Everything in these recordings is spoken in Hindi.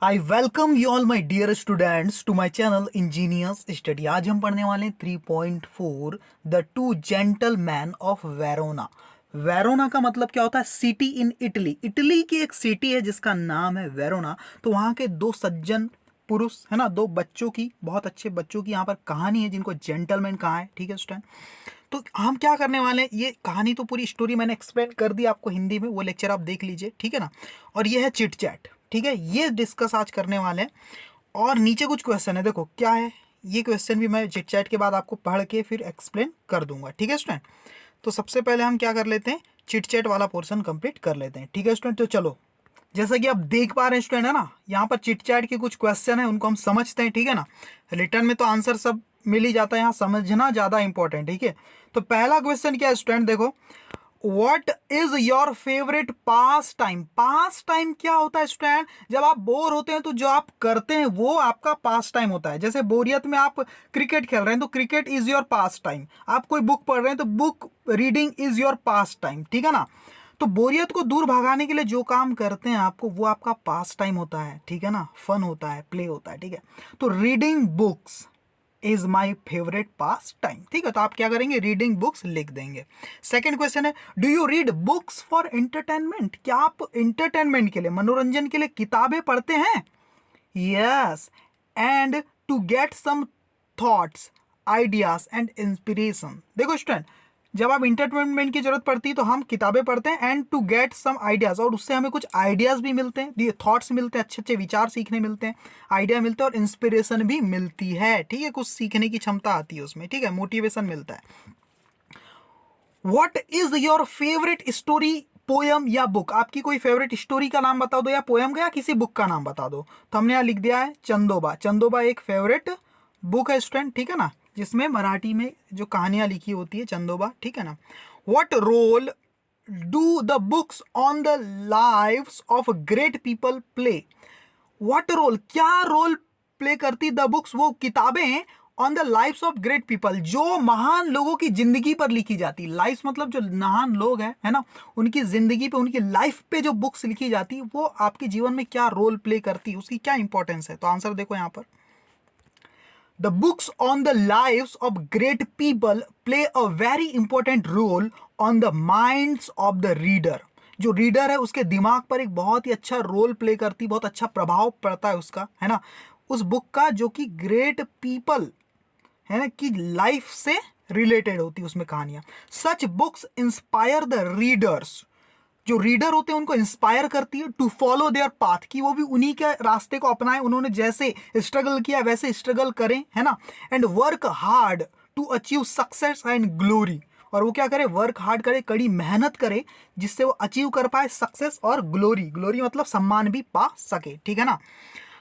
I welcome you all my dear students to my channel engineers study. आज हम पढ़ने वाले हैं 3.4 the two gentlemen of Verona. Verona का मतलब क्या होता है? City in Italy. इटली की एक सिटी है जिसका नाम है वेरोना। तो वहाँ के दो सज्जन पुरुष है ना, दो बच्चों की, बहुत अच्छे बच्चों की यहाँ पर कहानी है जिनको जेंटलमैन कहा है। ठीक है स्टूडेंट, तो हम क्या करने वाले हैं, ये कहानी तो पूरी स्टोरी मैंने एक्सप्लेन कर दी आपको हिंदी में, वो लेक्चर आप देख लीजिए। ठीक है ना। और ये है चिट चैट। ठीक है, ये डिस्कस आज करने वाले हैं। और नीचे कुछ क्वेश्चन है, देखो क्या है। ये क्वेश्चन भी मैं चिट चैट के बाद आपको पढ़ के फिर एक्सप्लेन कर दूंगा। ठीक है स्टूडेंट, तो सबसे पहले हम क्या कर लेते हैं, चिट चैट वाला पोर्शन कंप्लीट कर लेते हैं। ठीक है स्टूडेंट, तो चलो, जैसा कि आप देख पा रहे हैं स्टूडेंट, है ना, यहाँ पर चिट चैट के कुछ क्वेश्चन है, उनको हम समझते हैं। ठीक है ना, रिटर्न में तो आंसर सब मिल ही जाता है, यहाँ समझना ज़्यादा इंपॉर्टेंट। ठीक है, तो पहला क्वेश्चन क्या है स्टूडेंट, देखो, what is your favourite pass time. Pass time क्या होता है स्टूडेंट? जब आप बोर होते हैं तो जो आप करते हैं वो आपका पास टाइम होता है। जैसे बोरियत में आप क्रिकेट खेल रहे हैं तो cricket is your pass time. आप कोई बुक पढ़ रहे हैं तो book reading is your pass time. ठीक है ना, तो बोरियत को दूर भगाने के लिए जो काम करते हैं आपको, वो आपका पास टाइम होता है। ठीक है ना, फन होता है, प्ले होता है। ठीक है, तो reading books is my favourite pass time. ठीक है, तो आप क्या करेंगे, रीडिंग बुक्स लिख देंगे। सेकेंड क्वेश्चन है, do you read books for entertainment. क्या आप एंटरटेनमेंट के लिए, मनोरंजन के लिए किताबें पढ़ते हैं? Yes, and to get some thoughts, ideas and inspiration. देखो स्टूडेंट, जब आप इंटरटेनमेंट की जरूरत पड़ती है तो हम किताबें पढ़ते हैं, and to get some ideas, और उससे हमें कुछ आइडियाज भी मिलते हैं, थॉट्स मिलते हैं, अच्छे अच्छे विचार सीखने मिलते हैं, आइडिया मिलते हैं, और इंस्पिरेशन भी मिलती है। ठीक है, कुछ सीखने की क्षमता आती है उसमें। ठीक है, मोटिवेशन मिलता है। What is your favourite story, poem या बुक। आपकी कोई फेवरेट स्टोरी का नाम बता दो, या पोयम का, या किसी बुक का नाम बता दो। तो हमने यहाँ लिख दिया है चंदोबा। चंदोबा एक फेवरेट बुक है स्टूडेंट। ठीक है ना, जिसमें मराठी में जो कहानियां लिखी होती है, चंदोबा। ठीक है ना। What role do the books on the lives of great people play. What role, क्या रोल प्ले करती द बुक्स, वो किताबें, on the lifes of great people, जो महान लोगों की जिंदगी पर लिखी जाती। लाइफ मतलब जो महान लोग हैं, है ना, उनकी जिंदगी पे, उनकी लाइफ पे जो बुक्स लिखी जाती, वो आपके जीवन में क्या रोल प्ले करती, उसकी क्या इंपॉर्टेंस है। तो आंसर देखो यहां पर, the books on the lives of great people play a very important roll on the minds of the reader. जो रीडर है उसके दिमाग पर एक बहुत ही अच्छा रोल प्ले करती, बहुत अच्छा प्रभाव पड़ता है उसका, है ना, उस बुक का, जो कि ग्रेट पीपल है ना की लाइफ से रिलेटेड होती है उसमें कहानियां। Such books inspire the readers, जो रीडर होते हैं उनको इंस्पायर करती है टू फॉलो देयर पाथ, कि वो भी उन्हीं के रास्ते को अपनाएं, उन्होंने जैसे स्ट्रगल किया वैसे स्ट्रगल करें, है ना, and work hard to achieve success and glory. और वो क्या करे, वर्क हार्ड करे, कड़ी मेहनत करे, जिससे वो अचीव कर पाए सक्सेस और ग्लोरी। ग्लोरी मतलब सम्मान भी पा सके। ठीक है ना।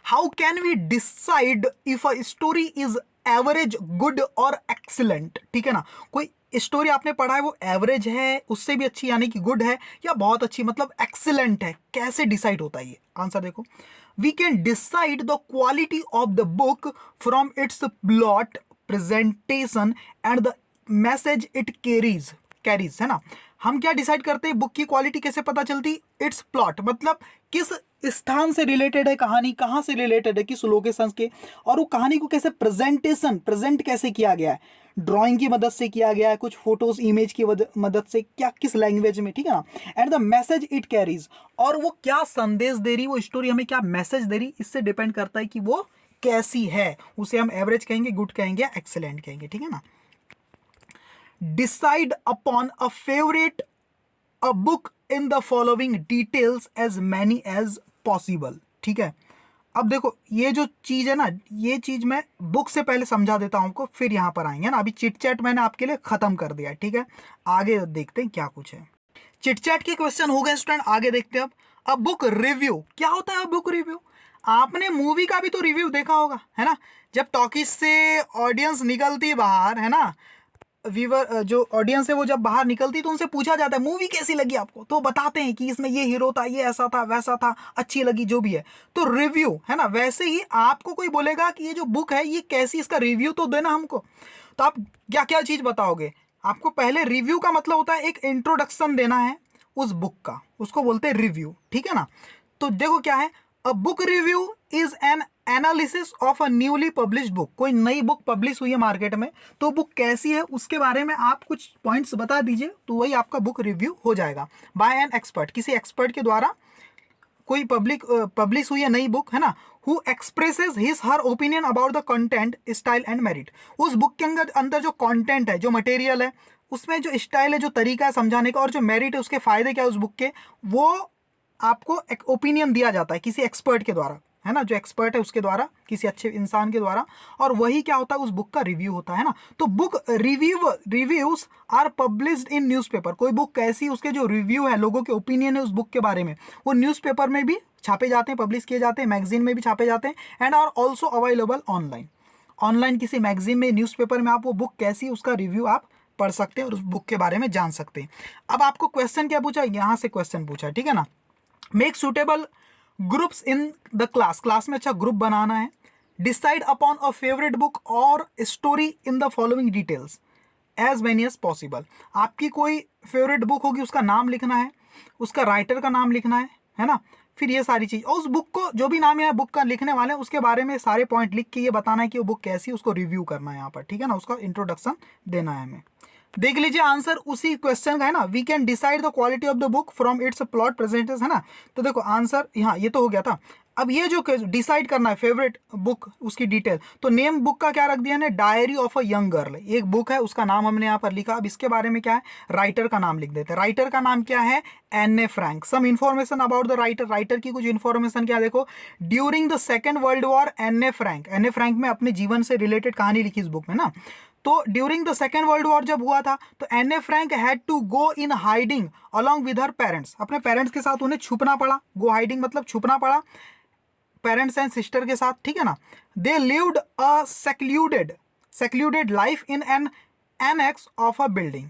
How can we decide if a story is average, good और एक्सीलेंट। ठीक है ना, कोई स्टोरी आपने पढ़ा है वो एवरेज है, उससे भी अच्छी यानी कि गुड है, या बहुत अच्छी मतलब एक्सीलेंट है, कैसे डिसाइड होता है ये। आंसर देखो, we can decide the quality of the book from its plot, presentation and the message it carries है ना। हम क्या डिसाइड करते हैं, बुक की क्वालिटी कैसे पता चलती, इट्स प्लॉट मतलब किस स्थान से रिलेटेड है कहानी, कहां से रिलेटेड है, किस लोकेशन के, और वो कहानी को कैसे प्रेजेंट कैसे किया गया है, ड्राइंग की मदद से किया गया है, कुछ फोटोज इमेज की मदद से, क्या किस लैंग्वेज में। ठीक है ना, and the message it carries, और वो क्या संदेश दे रही, वो स्टोरी हमें क्या मैसेज दे रही, इससे डिपेंड करता है कि वो कैसी है। उसे हम एवरेज कहेंगे, गुड कहेंगे, एक्सेलेंट कहेंगे। ठीक है ना। Decide upon a favourite a book in the following details as many as possible. ठीक है, अब देखो ये जो चीज है ना, ये चीज मैं बुक से पहले समझा देता हूं आपको, फिर यहां पर आएंगे ना। अभी चिट चैट मैंने आपके लिए खत्म कर दिया। ठीक है, आगे देखते हैं क्या कुछ है। चिट चैट के क्वेश्चन हो गए स्टूडेंट, आगे देखते हैं अब बुक रिव्यू क्या होता है। बुक रिव्यू, आपने मूवी का भी तो रिव्यू देखा होगा, है ना, जब टॉकीज से ऑडियंस निकलती है बाहर, है ना, व्यूवर जो ऑडियंस है वो जब बाहर निकलती तो उनसे पूछा जाता है मूवी कैसी लगी आपको, तो बताते हैं कि इसमें ये हीरो था, ये ऐसा था, वैसा था, अच्छी लगी, जो भी है। तो रिव्यू है ना, वैसे ही आपको कोई बोलेगा कि ये जो बुक है ये कैसी, इसका रिव्यू तो देना हमको। तो आप क्या क्या चीज बताओगे, आपको पहले रिव्यू का मतलब होता है एक इंट्रोडक्शन देना है उस बुक का, उसको बोलते हैं रिव्यू। ठीक है ना, तो देखो क्या है, a book review is an analysis of a newly published book. कोई नई बुक पब्लिश हुई है मार्केट में, तो बुक कैसी है उसके बारे में आप कुछ पॉइंट्स बता दीजिए, तो वही आपका बुक रिव्यू हो जाएगा। बाय एन एक्सपर्ट, किसी एक्सपर्ट के द्वारा कोई पब्लिश हुई है नई बुक, है ना, who expresses his her opinion about the content, style and merit. उस बुक के अंदर जो कंटेंट है, जो मटेरियल है, उसमें जो स्टाइल है, जो तरीका है समझाने का, और जो मेरिट है, उसके फायदे क्या है उस बुक के, वो आपको एक ओपिनियन दिया जाता है किसी एक्सपर्ट के द्वारा, है ना, जो एक्सपर्ट है उसके द्वारा, किसी अच्छे इंसान के द्वारा, और वही क्या होता है, उस बुक का रिव्यू होता है ना। तो book reviews are published in newspaper. कोई बुक कैसी, उसके जो रिव्यू है, लोगों के ओपिनियन है उस बुक के बारे में, वो न्यूज़पेपर में भी छापे जाते हैं, पब्लिश किए जाते हैं, मैगजीन में भी छापे जाते हैं, and are also available online. Online किसी मैगजीन में, न्यूज़पेपर में आप वो बुक कैसी, उसका रिव्यू आप पढ़ सकते हैं और उस बुक के बारे में जान सकते हैं। अब आपको क्वेश्चन क्या पूछा, यहाँ से क्वेश्चन पूछा, ठीक है ना। Make suitable groups in the class में अच्छा ग्रुप बनाना है। Decide upon a favourite book और story in the following details as many as possible. आपकी कोई फेवरेट बुक होगी, उसका नाम लिखना है, उसका राइटर का नाम लिखना है ना, फिर ये सारी चीज़, और उस बुक को जो भी नाम है बुक का लिखने वाले हैं उसके बारे में सारे पॉइंट लिख के ये बताना है कि वो बुक कैसी है, उसको रिव्यू करना है यहाँ पर, ठीक है ना, उसका इंट्रोडक्शन देना है हमें। देख लीजिए आंसर उसी क्वेश्चन का है ना। We can decide the quality of the book from its plot presentation, है ना। तो देखो आंसर यहाँ ये तो हो गया था। अब ये जो डिसाइड करना है फेवरेट बुक, उसकी डिटेल, तो नेम बुक का क्या रख दिया ने, diary of a young girl. एक बुक है, उसका नाम हमने यहाँ पर लिखा। अब इसके बारे में क्या है, राइटर का नाम लिख देते हैं। राइटर का नाम क्या है, Anne A Frank. Some information about the writer, writer की कुछ इन्फॉर्मेशन क्या, देखो, during the second world war Anne A Frank में अपने जीवन से रिलेटेड कहानी लिखी इस बुक में ना। तो during the second world war जब हुआ था, तो Anne A Frank had to go in hiding along with her parents. अपने पेरेंट्स के साथ उन्हें छुपना पड़ा। गो हाइडिंग मतलब छुपना पड़ा पेरेंट्स एंड सिस्टर के साथ, ठीक है ना। They lived a secluded life in an annex of a building.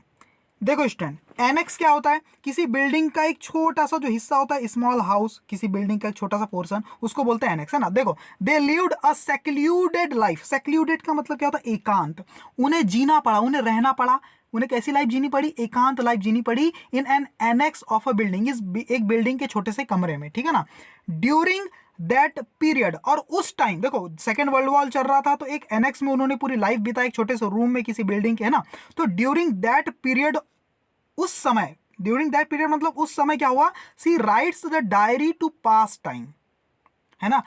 देखो स्टूडेंट, एनेक्स क्या होता है, किसी बिल्डिंग का एक छोटा सा जो हिस्सा होता है, स्मॉल हाउस, किसी बिल्डिंग का एक छोटा सा पोर्शन, उसको बोलते हैं एनेक्स, है ना। देखो, they lived a secluded life. Secluded का मतलब क्या होता है, एकांत। उन्हें जीना पड़ा, उन्हें रहना पड़ा। उन्हें कैसी लाइफ जीनी पड़ी, एकांत लाइफ जीनी पड़ी, in an annex of a building, इस एक बिल्डिंग के छोटे से कमरे में, ठीक है ना। ड्यूरिंग दैट पीरियड, और उस टाइम देखो सेकेंड वर्ल्ड वॉर चल रहा था, तो एक एनेक्स में उन्होंने पूरी लाइफ बिताई, एक छोटे से रूम में किसी बिल्डिंग के, है ना। तो ड्यूरिंग दैट पीरियड, उस समय, ड्यूरिंग दैट पीरियड मतलब उस समय क्या हुआ, she writes the diary to pass time, है ना।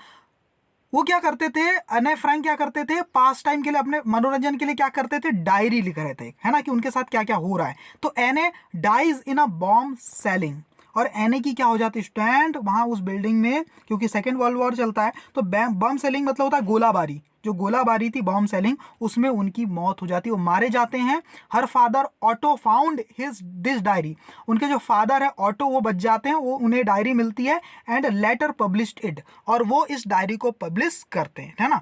वो क्या करते थे, एने फ्रैंक क्या करते थे, पास टाइम के लिए, अपने मनोरंजन के लिए क्या करते थे, डायरी लिख रहे थे, है ना, कि उनके साथ क्या क्या हो रहा है। तो Anne dies in a bomb shelling, और एने की क्या हो जाती है स्टूडेंट, वहां उस बिल्डिंग में, क्योंकि सेकेंड वर्ल्ड वॉर चलता है, तो बम सेलिंग मतलब होता है गोलाबारी, जो गोलाबारी थी बॉम्ब सेलिंग, उसमें उनकी मौत हो जाती है, वो मारे जाते हैं। Her father auto found his this diary, उनके जो फादर है ऑटो, वो बच जाते हैं, वो उन्हें डायरी मिलती है, एंड लेटर पब्लिश्ड इट, और वो इस डायरी को पब्लिश करते हैं, है ना।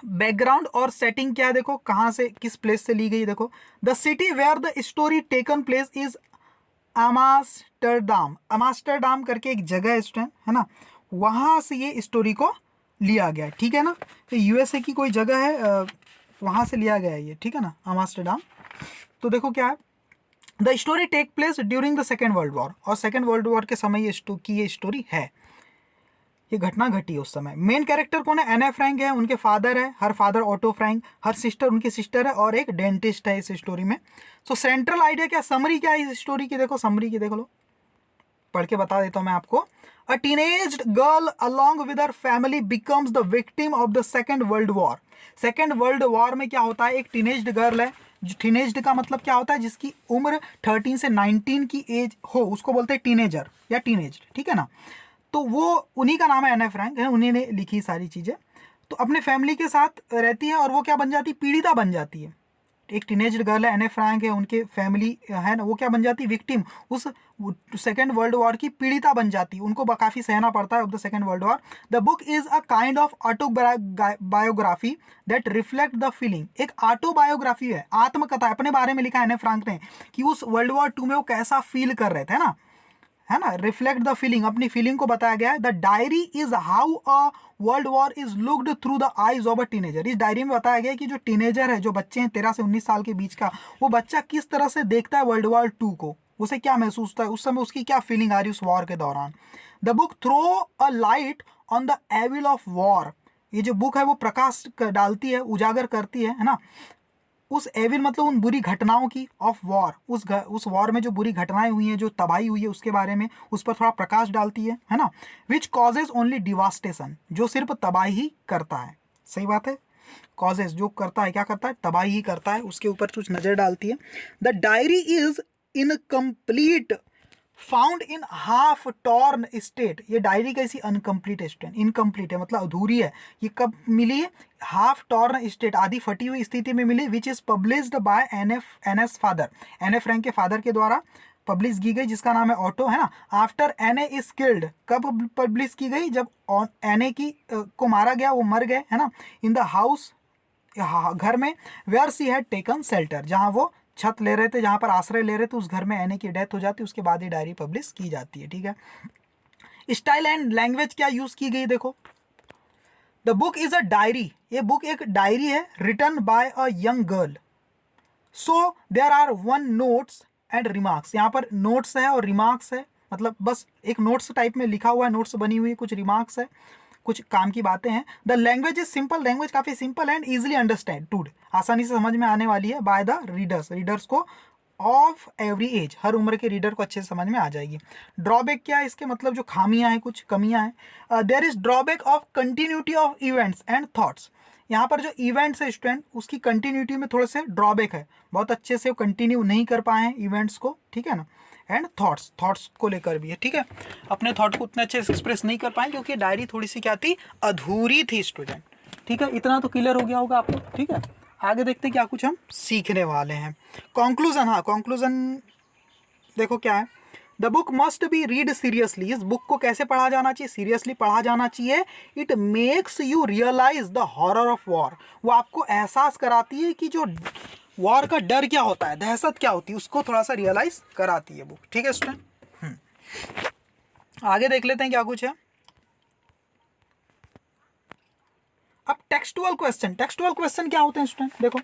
बैकग्राउंड और सेटिंग क्या है, देखो कहाँ से, किस प्लेस से ली गई, देखो, the city where the story taken place is Amsterdam. Amsterdam करके एक जगह है स्टूडेंट, है ना, वहाँ से ये स्टोरी को लिया गया है, ठीक है ना। तो यूएसए की कोई जगह है, वहाँ से लिया गया है ये, ठीक है ना, अमास्टरडाम। तो देखो क्या है, the story take place during the second world war, और सेकेंड वर्ल्ड वॉर के समय ये स्टोरी है, ये घटना घटी है उस समय। मेन कैरेक्टर कौन है, एने फ्रैंक है, उनके फादर है, her father auto Frank, her sister उनकी सिस्टर है, और एक डेंटिस्ट है इस स्टोरी में। सो सेंट्रल आइडिया क्या, समरी क्या है इस स्टोरी की, देखो समरी की देख लो, पढ़ के बता देता हूं मैं आपको। अ teenage girl along with her family becomes the victim of the second world war. Second world war में क्या होता है, एक टीनेज गर्ल है, टीनेज का मतलब क्या होता है, जिसकी उम्र 13 से 19 की एज हो, उसको बोलते हैं टीनेजर या टीनेज, ठीक है ना। तो वो उन्हीं का नाम है, एने फ्रैंक है, उन्हीं ने लिखी सारी चीज़ें। तो अपने फैमिली के साथ रहती है, और वो क्या बन जाती है, पीड़िता बन जाती है। एक टीनेज गर्ल है, एने फ्रैंक है, उनके फैमिली है ना, वो क्या बन जाती है, विक्टिम, उस सेकेंड वर्ल्ड वॉर की पीड़िता बन जाती है, उनको काफ़ी सहना पड़ता है of the second world war. The book is a kind of autobiography that reflect the feeling. एक ऑटोबायोग्राफी है, आत्मकथा, अपने बारे में लिखा है एने फ्रैंक ने, कि उस वर्ल्ड वॉर 2 में वो कैसा फील कर रहे थे ना, है ना, रिफ्लेक्ट द फीलिंग, अपनी फीलिंग को बताया गया है। The diary is how a world war is looked through the eyes of a teenager. इस डायरी में बताया गया है कि जो टीनेजर है, जो बच्चे हैं 13 से 19 साल के बीच का, वो बच्चा किस तरह से देखता है वर्ल्ड वॉर 2 को, उसे क्या महसूस होता है, उस समय उसकी क्या फीलिंग आ रही है उस वॉर के दौरान। The book throw a light on the evil of war. ये जो बुक है वो प्रकाश डालती है, उजागर करती है ना, उस एविल मतलब उन बुरी घटनाओं की, ऑफ वॉर उस वॉर में जो बुरी घटनाएं हुई हैं, जो तबाही हुई है उसके बारे में उस पर थोड़ा प्रकाश डालती है ना। विच कॉजेज ओनली डिवास्टेशन, जो सिर्फ तबाही ही करता है। सही बात है, कॉजेज जो करता है क्या करता है, तबाही ही करता है, उसके ऊपर कुछ नजर डालती है। The diary is incomplete found in half torn state. ये डायरी कैसी अनकम्प्लीट स्टेट, इनकम्प्लीट है मतलब अधूरी है। ये कब मिली है, हाफ टॉर्न स्टेट, आधी फटी हुई स्थिति में मिली। Which is published by Anne's father, Anne Frank के फादर के द्वारा पब्लिश की गई, जिसका नाम है ऑटो, है ना। आफ्टर एन इज किल्ड, कब पब्लिश की गई, जब एन की को मारा गया, वो मर गए, है ना। इन द हाउस, घर में, where she had taken shelter, जहाँ वो छत ले रहे थे, जहाँ पर आश्रय ले रहे थे, उस घर में एने की डेथ हो जाती है, उसके बाद ही डायरी पब्लिश की जाती है। ठीक है, स्टाइल एंड लैंग्वेज क्या यूज की गई, देखो। The book is a diary, ये बुक एक डायरी है, written by a young girl. So there are one notes and remarks, यहाँ पर नोट्स है और रिमार्क्स है, मतलब बस एक नोट्स टाइप में लिखा हुआ है, नोट्स बनी हुई है, कुछ रिमार्क्स है, कुछ काम की बातें हैं। The language is simple, language काफी सिंपल एंड इजिली अंडरस्टैंड, आसानी से समझ में आने वाली है, बाय द रीडर्स, रीडर्स को ऑफ एवरी एज, हर उम्र के रीडर को अच्छे से समझ में आ जाएगी। ड्रॉबैक क्या है इसके, मतलब जो खामियां हैं, कुछ कमियां हैं। There is drawback of continuity of events and thoughts, यहाँ पर जो इवेंट्स है स्टूडेंट, उसकी कंटिन्यूटी में थोड़े से ड्रॉबैक है, बहुत अच्छे से वो कंटिन्यू नहीं कर पाए हैं इवेंट्स को, ठीक है ना। एंड थॉट्स को लेकर भी है, ठीक है, अपने थॉट को उतने अच्छे से एक्सप्रेस नहीं कर पाए क्योंकि डायरी थोड़ी सी क्या थी, अधूरी थी स्टूडेंट। ठीक है, इतना तो क्लियर हो गया होगा आपको। ठीक है, आगे देखते हैं क्या कुछ हम सीखने वाले हैं। कंक्लूजन, हाँ कंक्लूजन देखो क्या है। The book must be read seriously, इस बुक को कैसे पढ़ा जाना चाहिए, सीरियसली पढ़ा जाना चाहिए। It makes you realise the horror of war, वो आपको एहसास कराती है कि जो वॉर का डर क्या होता है, दहशत क्या होती है, उसको थोड़ा सा रियलाइज कराती है बुक। ठीक है स्टूडेंट, आगे देख लेते हैं क्या कुछ है। अब टेक्सटुअल क्वेश्चन, टेक्सटुअल क्वेश्चन क्या होते हैं स्टूडेंट, देखो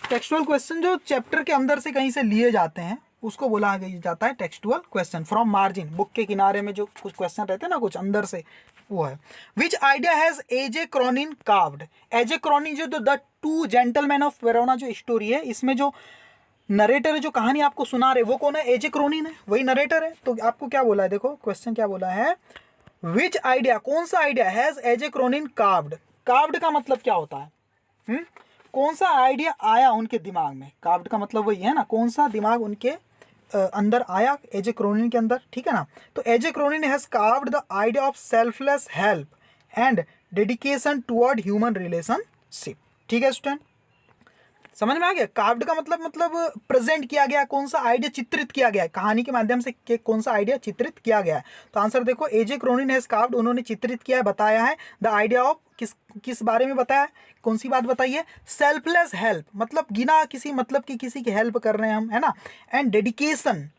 टेक्सटुअल क्वेश्चन जो चैप्टर के अंदर से कहीं से लिए जाते हैं उसको बोला जाता है textual question. From margin, book के किनारे में जो कुछ क्वेश्चन रहते हैं ना, कुछ अंदर से, वो है। Which idea has A J Cronin carved, A J Cronin जो the two gentlemen of Verona जो स्टोरी है, इसमें जो नरेटर है, जो कहानी आपको सुना रहे, वो कौन है, एजे क्रॉनिन है, वही नरेटर है। तो आपको क्या बोला है, देखो क्वेश्चन क्या बोला है, विच आइडिया, कौन सा idea has A J Cronin carved, carved का मतलब क्या होता है, कौन सा आइडिया आया उनके दिमाग में, कार्व्ड का मतलब वही है ना, कौन सा दिमाग उनके अंदर आया एजे क्रोनिन के अंदर, ठीक है ना। तो A J Cronin has carved the idea of selfless help and dedication toward human relationship. ठीक है स्टूडेंट, समझ में आ गया। कार्व्ड का मतलब प्रेजेंट किया गया, कौन सा आइडिया चित्रित किया गया है कहानी के माध्यम से, कि कौन सा आइडिया चित्रित किया गया है। तो आंसर देखो, एजे क्रोनिन हैज कार्व्ड, उन्होंने चित्रित किया है, बताया है, द आइडिया ऑफ किस बारे में बताया है, कौन सी बात बताई है, सेल्फलेस हेल्प, मतलब बिना किसी मतलब की किसी की हेल्प कर रहे हैं हम, है ना। एंड डेडिकेशन,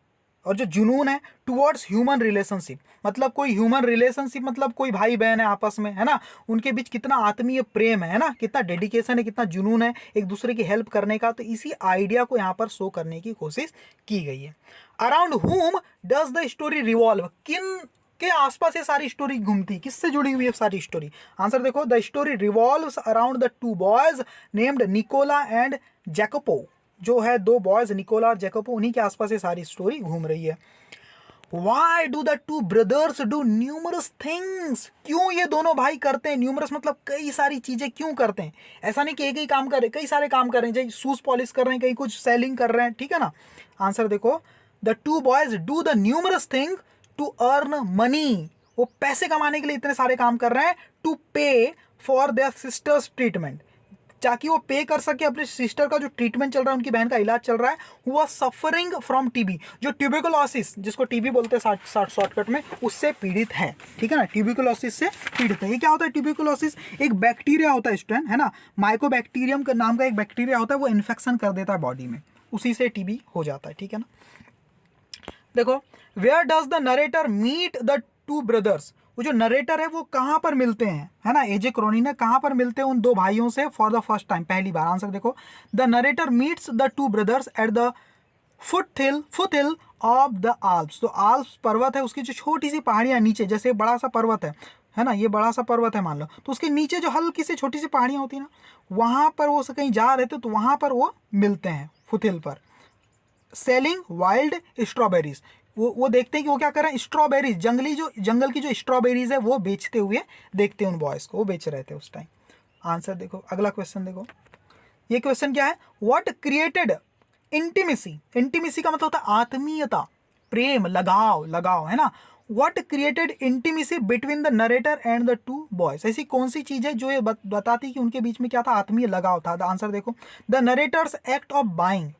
और जो जुनून है, टुवर्ड्स ह्यूमन रिलेशनशिप, मतलब कोई ह्यूमन रिलेशनशिप, मतलब कोई भाई बहन है आपस में, है ना, उनके बीच कितना आत्मीय प्रेम है ना, कितना डेडिकेशन है, कितना जुनून है एक दूसरे की हेल्प करने का। तो इसी आइडिया को यहाँ पर शो करने की कोशिश की गई है। अराउंड हुम डज द स्टोरी रिवॉल्व, किन के आसपास ये सारी स्टोरी घूमती, किससे जुड़ी हुई है सारी स्टोरी। आंसर देखो, the story revolves around the two boys named Nicola and Jacopo, जो है दो बॉयज निकोला और जैकोपो, उन्हीं के आसपास ये सारी स्टोरी घूम रही है। Why do the two brothers do numerous things, क्यों ये दोनों भाई करते हैं, न्यूमरस मतलब कई सारी चीजें क्यों करते हैं, ऐसा नहीं कि एक ही काम कर रहे, कई सारे काम कर रहे हैं, जैसे शूज पॉलिश कर रहे हैं, कहीं कुछ सेलिंग कर रहे हैं, ठीक है ना। आंसर देखो, the two boys do the numerous thing to earn money, वो पैसे कमाने के लिए इतने सारे काम कर रहे हैं, टू पे फॉर देयर सिस्टर्स ट्रीटमेंट, ताकि वो पे कर सके अपने सिस्टर का जो ट्रीटमेंट चल रहा है, उनकी बहन का इलाज चल रहा है, हुआ सफरिंग फ्रॉम टीबी, जो ट्यूबरकुलोसिस, जिसको टीबी बोलते हैं शॉर्टकट में, उससे पीड़ित है, ठीक है ना, ट्यूबरकुलोसिस से पीड़ित है। ये क्या होता है, ट्यूबरकुलोसिस एक बैक्टीरिया होता है स्टूडेंट, है ना, माइकोबैक्टीरियम का नाम का एक बैक्टीरिया होता है, वो इन्फेक्शन कर देता है बॉडी में, उसी से टीबी हो जाता है, ठीक है ना। देखो, where does the narrator meet the two brothers, वो जो नरेटर है वो कहाँ पर मिलते हैं, है ना, एजे क्रोनिन है, कहाँ पर मिलते हैं उन दो भाइयों से फॉर द फर्स्ट टाइम, पहली बार। आंसर देखो, the narrator meets the two brothers at the foot hill of the Alps, तो आल्प्स पर्वत है, उसकी जो छोटी सी पहाड़ियाँ नीचे, जैसे बड़ा सा पर्वत है है ना, ये बड़ा सा पर्वत है मान लो, तो उसके नीचे जो हल्की सी छोटी सी पहाड़ियाँ होती है ना, वहाँ पर वो कहीं जा रहे थे तो वहाँ पर वो मिलते हैं फुथिल पर, सेलिंग वाइल्ड स्ट्रॉबेरीज। वो देखते हैं कि वो क्या कर रहे हैं, स्ट्रॉबेरीज, जंगल की जो स्ट्रॉबेरीज है वो बेचते हुए देखते हैं उन बॉयज़ को, वो बेच रहे थे उस टाइम। आंसर देखो, अगला क्वेश्चन देखो, ये क्वेश्चन क्या है, व्हाट क्रिएटेड इंटीमेसी। इंटीमेसी का मतलब होता है आत्मीयता, प्रेम, लगाव, लगाव, है ना। What created intimacy between the narrator and the two boys. ऐसी कौन सी चीज है जो ये बताती कि उनके बीच में क्या था, आत्मीय लगाव था। द आंसर देखो, the narrator's act of buying.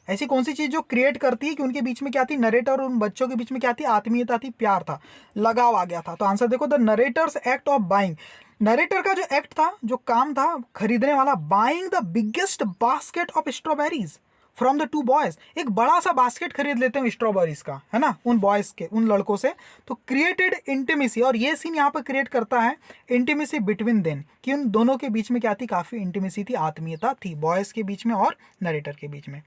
ऐसी कौन सी चीज जो क्रिएट करती है कि उनके बीच में क्या थी, नरेटर और उन बच्चों के बीच में क्या थी, आत्मीयता थी, प्यार था, लगाव आ गया था। तो आंसर देखो, the narrator's act of buying. Narrator का जो एक्ट था, जो काम था खरीदने वाला, buying the biggest basket of strawberries from the two boys. एक बड़ा सा बास्केट खरीद लेते हैं स्ट्रॉबेरीज का, है ना, उन बॉयज के, उन लड़कों से। तो क्रिएटेड इंटीमेसी, और ये सीन यहाँ पर क्रिएट करता है इंटीमेसी बिटवीन देम, कि उन दोनों के बीच में क्या थी, काफी इंटीमेसी थी, आत्मीयता थी, बॉयज के बीच में और नरेटर के बीच में।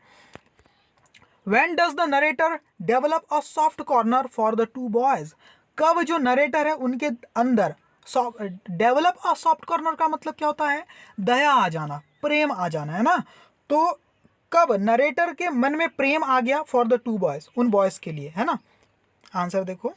When does the narrator develop a soft corner for the two boys? कब जो नरेटर है उनके अंदर डेवलप अ सॉफ्ट कॉर्नर का मतलब क्या होता है, दया आ जाना, प्रेम आ जाना, है ना। तो कब नरेटर के मन में प्रेम आ गया फॉर द टू बॉयज, उन बॉयज के लिए, है ना। आंसर देखो,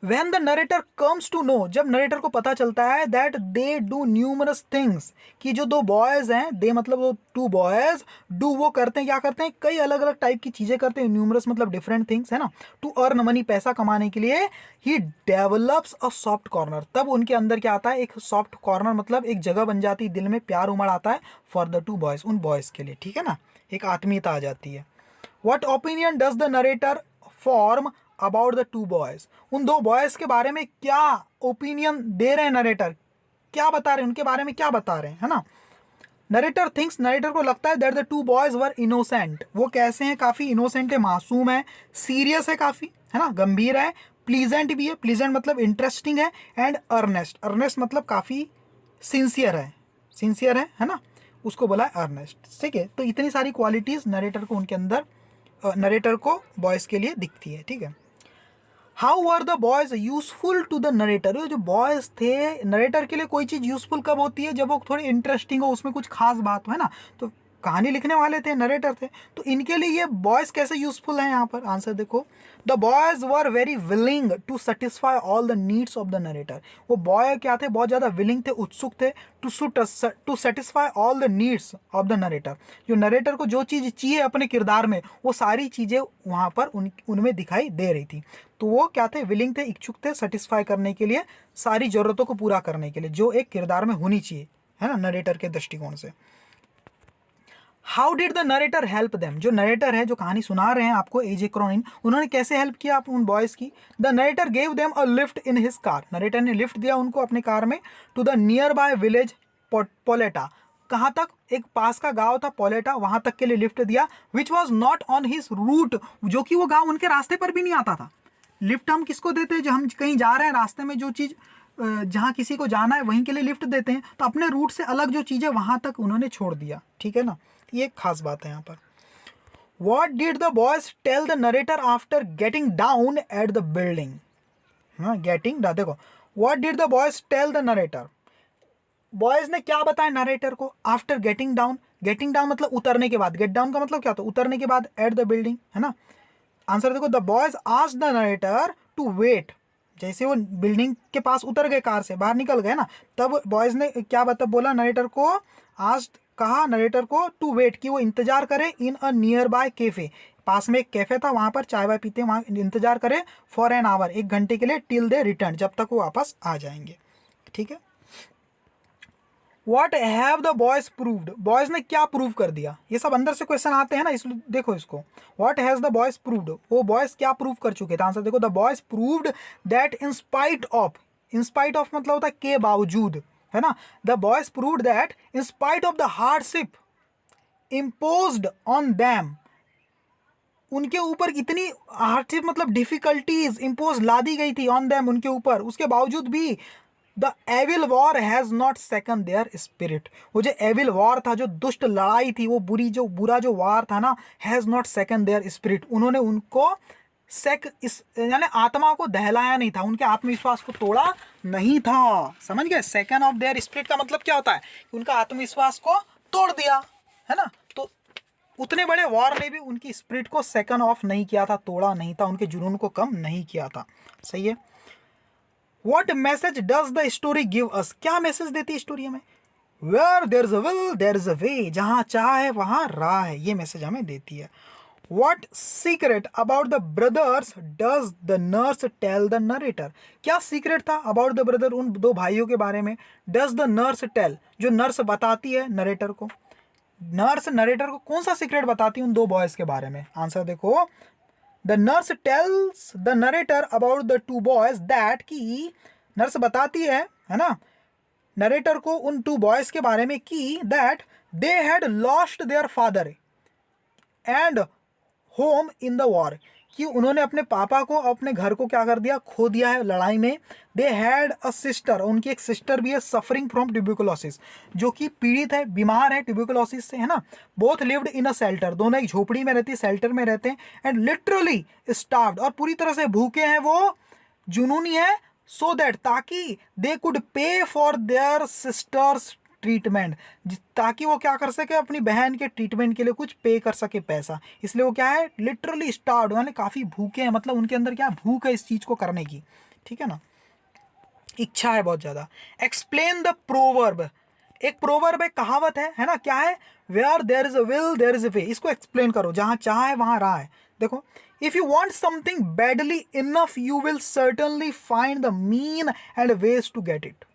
When the narrator comes to know, जब नरेटर को पता चलता है that they do numerous things, कि जो दो बॉयज हैं, दे मतलब वो टू बॉयज, डू वो करते हैं, क्या करते हैं, कई अलग अलग टाइप की चीजें करते हैं, न्यूमरस मतलब डिफरेंट थिंग्स, है ना, टू अर्न मनी, पैसा कमाने के लिए। ही डेवलप्स अ सॉफ्ट कॉर्नर, तब उनके अंदर क्या आता है, एक सॉफ्ट कॉर्नर मतलब एक जगह बन जाती है, दिल में प्यार उमड़ आता है फॉर द टू बॉयज, उन बॉयज के लिए, ठीक है ना, एक आत्मीयता आ जाती है। What opinion does the narrator form about the two boys, उन दो बॉयज के बारे में क्या ओपिनियन दे रहे हैं नरेटर, क्या बता रहे हैं, उनके बारे में क्या बता रहे हैं, है ना। नरेटर थिंक्स, नरेटर को लगता है that the two boys were innocent, वो कैसे हैं, काफी इनोसेंट है, मासूम है, सीरियस है काफी, है ना, गंभीर है, प्लीजेंट भी है, प्लीजेंट मतलब इंटरेस्टिंग है, एंड अर्नेस्ट, अर्नेस्ट मतलब काफी सिंसियर है, सिंसियर है ना, उसको बोला है अर्नेस्ट, ठीक है। तो इतनी सारी क्वालिटीज नरेटर को उनके अंदर, नरेटर को बॉयज के लिए दिखती है, ठीक है। How were the boys useful to the narrator, जो बॉयज थे नरेटर के लिए, कोई चीज़ यूजफुल कब होती है, जब वो थोड़ी इंटरेस्टिंग हो, उसमें कुछ खास बात हो, है ना। तो कहानी लिखने वाले थे, नरेटर थे, तो इनके लिए ये बॉयज कैसे यूजफुल हैं यहाँ पर। आंसर देखो, the boys were very willing to satisfy all the needs of the narrator. वो बॉय क्या थे, बहुत ज़्यादा विलिंग थे, उत्सुक थे, to satisfy all the needs of the narrator. जो नरेटर को जो चीज़ चाहिए अपने किरदार में, वो सारी चीज़ें वहाँ पर उनमें दिखाई दे रही थी। तो वो क्या थे, विलिंग थे, इच्छुक थे सेटिस्फाई करने के लिए, सारी ज़रूरतों को पूरा करने के लिए, जो एक किरदार में होनी चाहिए, है ना, नरेटर के दृष्टिकोण से। How did the narrator help them, जो नरेटर है, जो कहानी सुना रहे हैं आपको, एजे क्रॉनिन, उन्होंने कैसे हेल्प किया आप उन बॉयज़ की। The narrator gave them a lift in his car, narrator ने लिफ्ट दिया उनको अपने कार में, to the nearby village Poleta, कहाँ तक, एक पास का गांव था पोलेटा, वहां तक के लिए लिफ्ट दिया, which was not on his route, जो कि वो गांव उनके रास्ते पर भी नहीं आता था। लिफ्ट हम किसको देते हैं, जो हम कहीं जा रहे हैं, रास्ते में जो चीज़ जहाँ किसी को जाना है वहीं के लिए लिफ्ट देते हैं, तो अपने रूट से अलग जो चीज़ है वहाँ तक उन्होंने छोड़ दिया, ठीक है ना। ये एक खास बात है यहाँ पर। What did the boys tell the narrator after getting down at the building, हाँ गेटिंग, देखो, what did the boys tell the narrator, boys ने क्या बताया नरेटर को after getting down. Getting down मतलब उतरने के बाद, गेट डाउन का मतलब क्या होता है, उतरने के बाद, एट द बिल्डिंग, है ना। आंसर देखो, the boys asked the narrator to wait, जैसे वो बिल्डिंग के पास उतर गए, कार से बाहर निकल गए ना, तब बॉयज ने क्या बोला नरेटर को, आस्क्ड कहा नरेटर को, टू वेट, कि वो इंतजार करे, इन अ नियर बाय कैफे, पास में एक कैफे था, वहां पर चाय वाय पीते, वहां इंतजार करे, फॉर एन आवर, 1 घंटे के लिए, टिल दे रिटर्न, जब तक वो वापस आ जाएंगे, ठीक है। What have the boys proved, boys ने क्या प्रूव कर दिया, ये सब अंदर से क्वेश्चन आते हैं ना, इसलिए देखो इसको, what has the boys proved, वो बॉयज क्या प्रूव कर चुके थे। आंसर देखो, the boys proved that in spite of, in spite of मतलब होता है के बावजूद, है ना, the boys proved that in spite of the hardship imposed on them, उनके ऊपर इतनी हार्डशिप मतलब डिफिकल्टीज इम्पोज ला दी गई थी ऑन दैम, उनके ऊपर, उसके बावजूद भी the evil war has not second their spirit, वो जो एविल वॉर था, जो दुष्ट लड़ाई थी, वो बुरा जो वार था ना, has not second their spirit, उन्होंने उनको यानी आत्मा को दहलाया नहीं था, उनके आत्मविश्वास को तोड़ा नहीं था। समझ गए? सेकंड ऑफ देयर स्पिरिट का मतलब क्या होता है कि उनका आत्मविश्वास को तोड़ दिया, है ना। तो उतने बड़े वॉर ने भी उनकी स्पिरिट को सेकंड ऑफ नहीं किया था, तोड़ा नहीं था, उनके जुनून को कम नहीं किया था। सही है। What message does the story give us? क्या मैसेज देती है स्टोरी हमें? Where there is a will, there is a way. जहां चाह है वहां राह है, ये मैसेज हमें देती है। What secret about the brothers does the nurse tell the narrator? क्या सीक्रेट था अबाउट द ब्रदर, उन दो भाइयों के बारे में? डज द नर्स टेल, जो नर्स बताती है नरेटर को, नर्स नरेटर को कौन सा सीक्रेट बताती है उन दो बॉयज के बारे में? आंसर देखो, the nurse tells the narrator about the two boys that, की नर्स बताती है ना, नरेटर को उन टू बॉयज के बारे में कि that they had lost their father and home in the war, कि उन्होंने अपने पापा को, अपने घर को क्या कर दिया? खो दिया है लड़ाई में। दे हैड अ सिस्टर, उनकी एक सिस्टर भी है, सफरिंग फ्रॉम ट्यूबरकुलोसिस, जो कि पीड़ित है, बीमार है ट्यूबरकुलोसिस से, है ना। Both lived in a shelter, दोनों एक झोपड़ी में रहती है, शेल्टर में रहते हैं। एंड लिटरली स्टार्व्ड, और पूरी तरह से भूखे हैं वो, जुनूनी है, सो दैट, ताकि दे कुड पे फॉर देयर सिस्टर्स ट्रीटमेंट, ताकि वो क्या कर सके? अपनी बहन के ट्रीटमेंट के लिए कुछ पे कर सके पैसा। इसलिए वो क्या है? लिटरली स्टार्व्ड, यानी काफ़ी भूखे हैं, मतलब उनके अंदर क्या भूख है इस चीज़ को करने की, ठीक है ना, इच्छा है बहुत ज़्यादा। एक्सप्लेन द प्रोवर्ब, एक प्रोवर्ब, एक कहावत है ना, क्या है? Where there is a will there is a way, इसको एक्सप्लेन करो। जहाँ चाह है वहाँ राह है। देखो, if you want something badly enough you will certainly find the mean and ways to get it.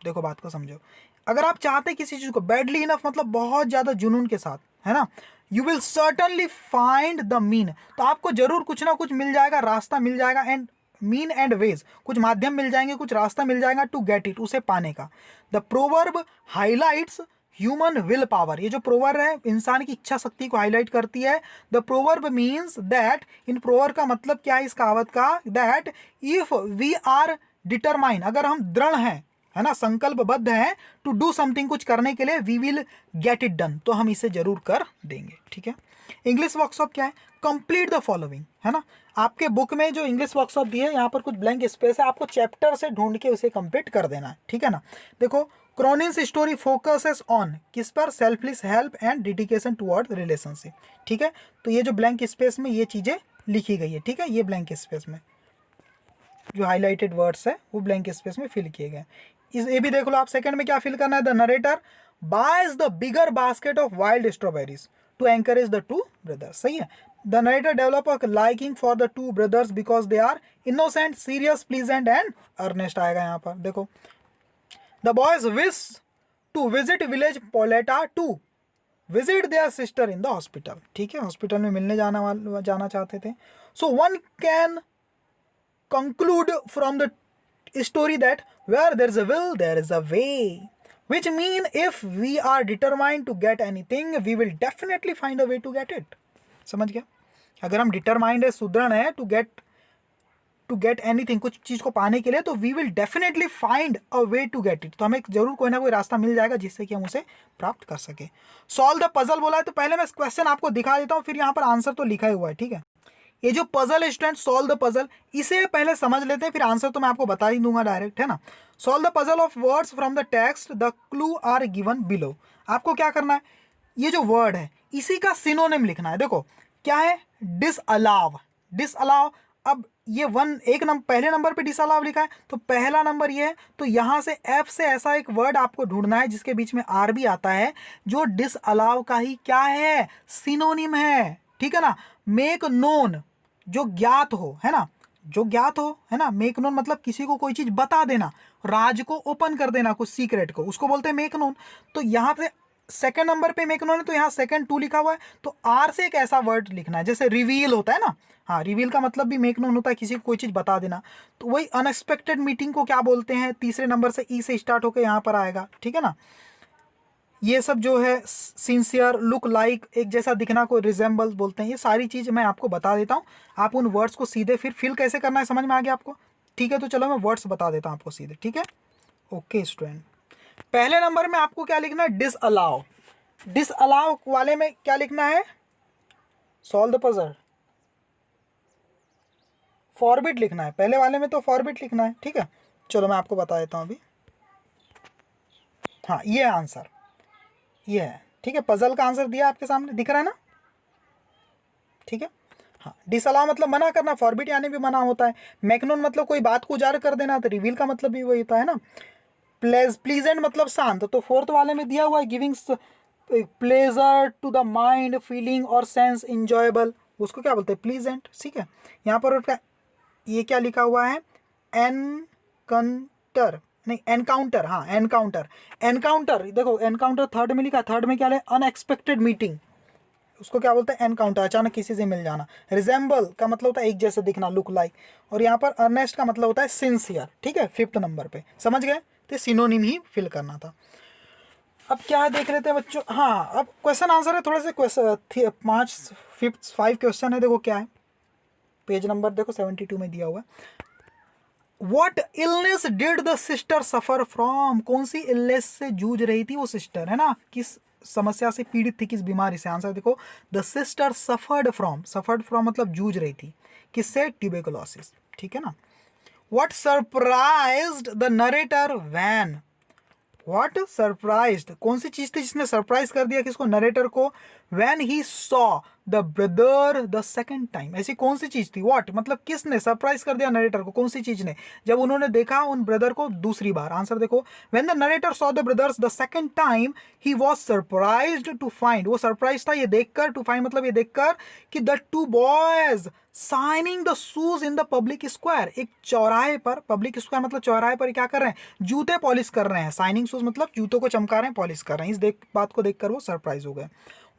देखो बात को समझो, अगर आप चाहते किसी चीज़ को बैडली इनफ, मतलब बहुत ज़्यादा जुनून के साथ, है ना, you will certainly find the mean, तो आपको जरूर कुछ ना कुछ मिल जाएगा, रास्ता मिल जाएगा। एंड मीन एंड वेज, कुछ माध्यम मिल जाएंगे, कुछ रास्ता मिल जाएगा टू गेट इट, उसे पाने का। The proverb highlights human will power, ये जो प्रोवर्ब है इंसान की इच्छा शक्ति को हाईलाइट करती है। द प्रोवर्ब मीन्स दैट, इन प्रोवर्ब का मतलब क्या है इस कहावत का? That if we are determine, अगर हम दृढ़ हैं, है ना, संकल्पबद्ध है, टू डू समथिंग, कुछ करने के लिए, we will get it done, तो हम इसे जरूर कर देंगे, ठीक है। इंग्लिश वर्कशॉप क्या है? कंप्लीट द फॉलोइंग, है ना। आपके बुक में जो इंग्लिश वर्कशॉप दी है, यहाँ पर कुछ ब्लैंक स्पेस है, आपको चैप्टर से ढूंढ के उसे कंप्लीट कर देना है, ठीक है ना। देखो, क्रॉनिन्स स्टोरी फोकसेस ऑन, किस पर? Selfless help and dedication toward relationship, ठीक है। तो ये जो ब्लैंक स्पेस में ये चीज़ें लिखी गई है, ठीक है, ये ब्लैंक स्पेस में जो हाईलाइटेड वर्ड्स है वो ब्लैंक स्पेस में फिल किए गए। इस ये भी देख लो आप, सेकंड में क्या फिल करना है? The narrator buys the bigger basket of wild strawberries to encourage the two brothers. सही है। The narrator develop a liking for the two brothers because they are innocent, serious, pleasant and earnest आएगा यहाँ पर। देखो, the boys wish to visit village Poleta to visit their sister in the hospital, ठीक है, हॉस्पिटल में मिलने जाना चाहते थे। So one can conclude from the story that where there is a will there is a way, which mean if we are determined to get anything we will definitely find a way to get it। समझ गया? अगर हम डिटरमाइंड है, सुदृढ़ है, टू गेट एनीथिंग, कुछ चीज़ को पाने के लिए, तो we will definitely find a way to get it, तो हमें जरूर कोई ना कोई रास्ता मिल जाएगा जिससे कि हम उसे प्राप्त कर सके। सॉल्व द पजल बोला है, तो पहले मैं क्वेश्चन आपको दिखा देता हूँ, फिर यहाँ पर आंसर तो लिखा ही हुआ है, ठीक है। ये जो पजल है स्टूडेंट, सॉल्व द पजल, इसे पहले समझ लेते हैं, फिर आंसर तो मैं आपको बता ही दूंगा डायरेक्ट, है ना। Solve the puzzle of words from the text, the clue are given below. आपको क्या करना है? ये जो वर्ड है इसी का सिनोनिम लिखना है। देखो क्या है? डिसअलाव, डिसअलाव। अब ये पहले नंबर पे डिसअलाव लिखा है, तो पहला नंबर ये है, तो यहाँ से एफ से ऐसा एक वर्ड आपको ढूंढना है जिसके बीच में आर भी आता है, जो डिसअलाव का ही क्या है? सिनोनिम है, ठीक है ना। मेक नोन, जो ज्ञात हो, है ना, जो ज्ञात हो, है ना। मेक नोन मतलब किसी को कोई चीज बता देना, राज को ओपन कर देना, कुछ सीक्रेट को, उसको बोलते हैं मेक नोन। तो यहाँ पे सेकंड नंबर पे मेक नोन है, तो यहाँ सेकंड 2 लिखा हुआ है, तो आर से एक ऐसा वर्ड लिखना है, जैसे रिवील होता है ना, हाँ, रिवील का मतलब भी मेक नोन होता है, किसी को कोई चीज बता देना। तो वही अनएक्सपेक्टेड मीटिंग को क्या बोलते हैं? तीसरे नंबर से ई से स्टार्ट होकर यहाँ पर आएगा, ठीक है ना। ये सब जो है सिंसियर, लुक लाइक, एक जैसा दिखना को रिजेंबल बोलते हैं। ये सारी चीज़ मैं आपको बता देता हूँ, आप उन वर्ड्स को सीधे फिर फिल कैसे करना है समझ में आ गया आपको, ठीक है। तो चलो मैं वर्ड्स बता देता हूँ आपको सीधे, ठीक है। ओके स्टूडेंट, पहले नंबर में आपको क्या लिखना है? डिसअलाउ। डिसअलाउ वाले में क्या लिखना है? Solve the puzzle. फॉरबिट लिखना है, पहले वाले में तो फॉरबिट लिखना है, ठीक है। चलो मैं आपको बता देता हूँ अभी। हाँ ये आंसर, ये है, ठीक है। पजल का आंसर दिया आपके सामने, दिख रहा है ना, ठीक है। हाँ, डिसअलाउ मतलब मना करना, फॉरबिट यानी भी मना होता है। मैक्नोन मतलब कोई बात को उजागर कर देना, तो रिवील का मतलब भी वही होता है ना। प्लीजेंट मतलब शांत, तो फोर्थ वाले में दिया हुआ है giving pleasure to the mind, feeling और सेंस इंजॉयबल, उसको क्या बोलते हैं, प्लीजेंट, ठीक है। यहाँ पर उसका ये क्या लिखा हुआ है, एनकाउंटर, नहीं एनकाउंटर, हाँ एनकाउंटर। एनकाउंटर देखो, एनकाउंटर थर्ड में लिखा, थर्ड में क्या है, अनएक्सपेक्टेड मीटिंग, उसको क्या बोलते हैं, एनकाउंटर, अचानक किसी से मिल जाना। रिजेंबल का मतलब होता है एक जैसे दिखना, लुक लाइक। और यहाँ पर अर्नेस्ट का मतलब होता है सिंसियर, ठीक है, फिफ्थ नंबर पे, समझ गए। तो सिनोनिम ही फिल करना था। अब क्या देख रहे थे बच्चों, हाँ अब क्वेश्चन आंसर है, थोड़े से क्वेश्चन 5 क्वेश्चन है, देखो क्या है, पेज नंबर देखो 72 में दिया हुआ है। What illness did the sister suffer from, कौन सी इलनेस से जूझ रही थी वो सिस्टर, है ना, किस समस्या से पीड़ित थी, किस बीमारी से। आंसर देखो, द सिस्टर सफर्ड फ्रॉम मतलब जूझ रही थी, किससे, ट्यूबरकुलोसिस, ठीक है ना। What surprised the narrator when, what surprised, कौन सी चीज थी जिसने सरप्राइज कर दिया किसको, नरेटर को, when he saw the brother the second time, ऐसी कौन सी चीज थी, व्हाट मतलब किसने सरप्राइज कर दिया नरेटर को, कौन सी चीज ने, जब उन्होंने देखा उन ब्रदर को दूसरी बार। आंसर देखो, when the narrator saw the brothers the second time he was surprised to find, वो सरप्राइज था ये देखकर, टू फाइंड मतलब ये देखकर कि the two boys shining the shoes in the public square, एक चौराहे पर, पब्लिक स्क्वायर मतलब चौराहे पर क्या कर रहे हैं, जूते पॉलिश कर रहे हैं, साइनिंग शूज मतलब जूतों को चमका रहे हैं, पॉलिश कर रहे हैं, इस बात को देखकर वो सरप्राइज हो गए।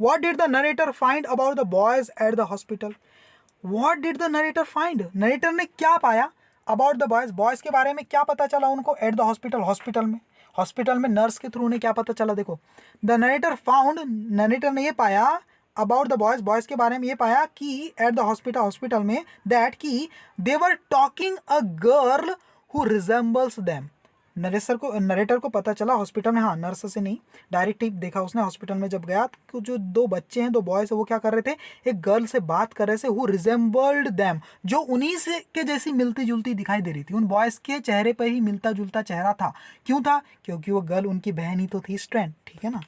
What did the narrator find about the boys eight the hospital, what did the narrator find, narrator ने क्या पाया, अबाउट द बॉयज, बॉयज के बारे में क्या पता चला उनको, एट द हॉस्पिटल, हॉस्पिटल में नर्स के थ्रू उन्हें क्या पता चला, देखो, द नरेटर फाउंड, नरेटर ने ये पाया, अबाउट द बॉयज, बॉयज के बारे में ये पाया कि एट द हॉस्पिटल में, दैट कि they were talking a girl who resembles them, narrator को पता चला हॉस्पिटल में, हाँ नर्स से नहीं, डायरेक्ट ही देखा उसने हॉस्पिटल में जब गया, तो जो दो बच्चे हैं, दो बॉयज है, वो क्या कर रहे थे, एक गर्ल से बात कर रहे थे, हु रिजेंबल्ड देम, जो उन्हीं से के जैसी मिलती जुलती दिखाई दे रही थी, उन बॉयज के चेहरे पर ही मिलता जुलता चेहरा था, क्यों था, क्योंकि वो गर्ल उनकी बहन ही तो थी, स्ट्रेंथ, ठीक है ना।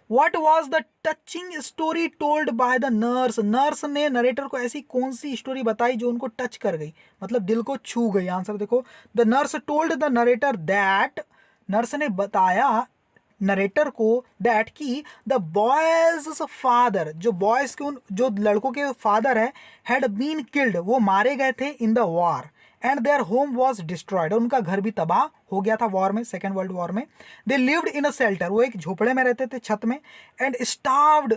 What was the touching story told by the nurse? Nurse ने नरेटर को ऐसी कौन सी स्टोरी बताई जो उनको टच कर गई, मतलब दिल को छू गई। आंसर देखो, the nurse told the narrator that, nurse ने बताया नरेटर को दैट कि द बॉयज फादर, जो बॉयज के जो लड़कों के फादर है, हैड बीन किल्ड, वो मारे गए थे in the war, and their home was destroyed, और उनका घर भी तबाह हो गया था वॉर में, सेकेंड वर्ल्ड वॉर में। They lived in a shelter, वो एक झोपड़े में रहते थे, छत में, एंड स्टार्व्ड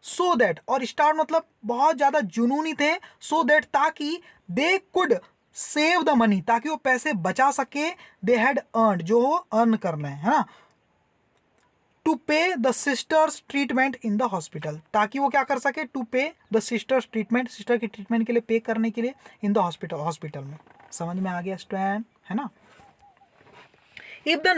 सो दैट, और स्टार्व मतलब बहुत ज़्यादा जुनूनी थे, सो दैट ताकि they could save the money, ताकि वो पैसे बचा सके, दे हैड अर्न, जो वो अर्न करना है ना, टू पे the sisters treatment in the hospital, ताकि वो क्या कर सके, टू पे द सिस्टर्स ट्रीटमेंट, सिस्टर की ट्रीटमेंट के लिए पे करने के लिए, इन द हॉस्पिटल में। समझ में आ गया स्टूडेंट, है ना। If the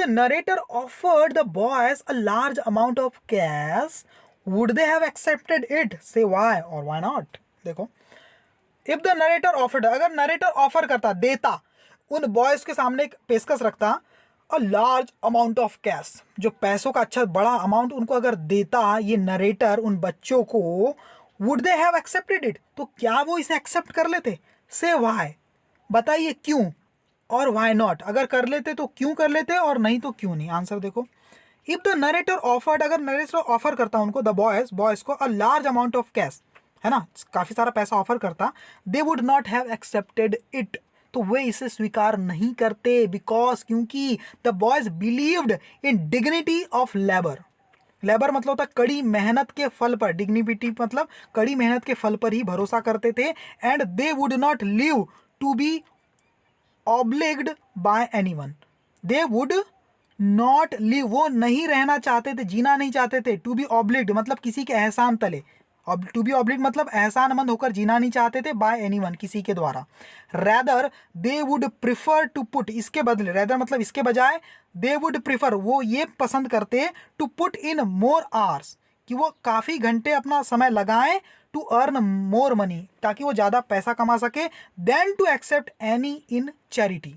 narrator offered the boys a large amount of cash, would they have accepted it, से व्हाई और व्हाई नॉट। देखो, इफ द नरेटर ऑफर्ड, अगर नरेटर ऑफर करता, देता, उन बॉयज के सामने एक पेशकश रखता, a large amount of cash, जो पैसों का अच्छा बड़ा अमाउंट उनको अगर देता ये नरेटर उन बच्चों को, would they have accepted it, तो क्या वो इसे एक्सेप्ट कर लेते, से व्हाई, बताइए क्यों, और व्हाई नॉट, अगर कर लेते तो क्यों कर लेते, और नहीं तो क्यों नहीं। आंसर देखो, इफ द नरेटर ऑफर्ड, अगर नरेटर ऑफर करता उनको, द बॉयज को, a large amount of cash, है ना, काफी सारा पैसा ऑफर करता, दे would not have accepted it, तो वे इसे स्वीकार नहीं करते, बिकॉज, क्योंकि the boys believed in dignity of labour, labour मतलब होता कड़ी मेहनत के फल पर, डिग्निटी मतलब कड़ी मेहनत के फल पर ही भरोसा करते थे, and they would not live to be obliged by anyone, they would not live, वो नहीं रहना चाहते थे, जीना नहीं चाहते थे, टू बी ऑब्लिग्ड मतलब किसी के एहसान तले, टू बी ऑब्लिग्ड मतलब एहसानमंद होकर जीना नहीं चाहते थे, बाय एनीवन किसी के द्वारा, rather they would prefer to put, इसके बदले, रैदर मतलब इसके बजाय, दे वुड प्रिफर वो ये पसंद करते, to put in more hours, कि वो काफ़ी घंटे अपना समय लगाएं टू अर्न मोर मनी, ताकि वो ज़्यादा पैसा कमा सके, then to accept any in charity,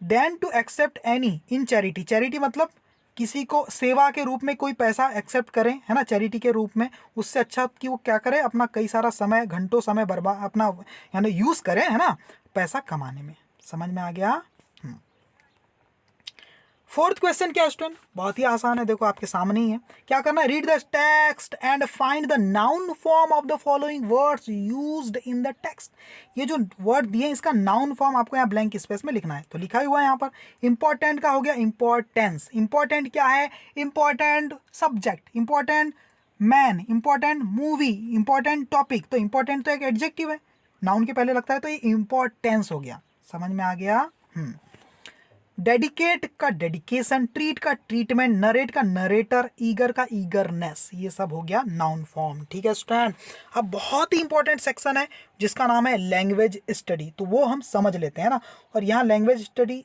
then to accept any in charity. Charity मतलब किसी को सेवा के रूप में कोई पैसा एक्सेप्ट करें, है ना, चैरिटी के रूप में, उससे अच्छा कि वो क्या करे, अपना कई सारा समय, घंटों समय बर्बाद अपना यानी यूज़ करें, है ना, पैसा कमाने में। समझ में आ गया? फोर्थ क्वेश्चन क्या स्टूडेंट, बहुत ही आसान है, देखो आपके सामने ही है। क्या करना है, read the text and find the noun form of the following words used in the text. ये जो वर्ड दिए इसका नाउन फॉर्म आपको यहाँ ब्लैंक स्पेस में लिखना है। तो लिखा हुआ है यहाँ पर, इंपॉर्टेंट का हो गया इंपॉर्टेंस। इंपॉर्टेंट क्या है, important subject, important man, important movie, important topic. तो इंपॉर्टेंट तो एक एडजेक्टिव है, नाउन के पहले लगता है, तो ये इंपॉर्टेंस हो गया। समझ में आ गया? डेडिकेट का डेडिकेशन, ट्रीट का ट्रीटमेंट, नरेट का नरेटर, ईगर का ईगरनेस, ये सब हो गया नाउन फॉर्म। ठीक है स्टूडेंट, अब बहुत ही इंपॉर्टेंट सेक्शन है जिसका नाम है लैंग्वेज स्टडी, तो वो हम समझ लेते हैं ना। और यहाँ लैंग्वेज स्टडी,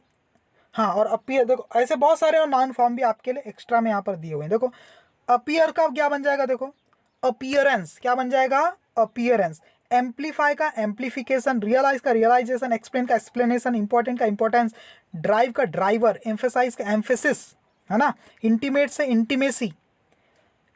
हाँ, और अपीयर, देखो ऐसे बहुत सारे और नाउन फॉर्म भी आपके लिए एक्स्ट्रा में यहाँ पर दिए हुए हैं। देखो अपीयर का क्या बन जाएगा, देखो अपीयरेंस क्या बन जाएगा, अपीयरेंस। एम्पलीफाई का एम्पलीफिकेशन, रियलाइज का रियलाइजेशन, एक्सप्लेन का एक्सप्लेनेशन, इंपॉर्टेंट का इंपॉर्टेंस, ड्राइव का ड्राइवर, एम्फेसाइज का एम्फेसिस, है ना, इंटीमेट से इंटीमेसी,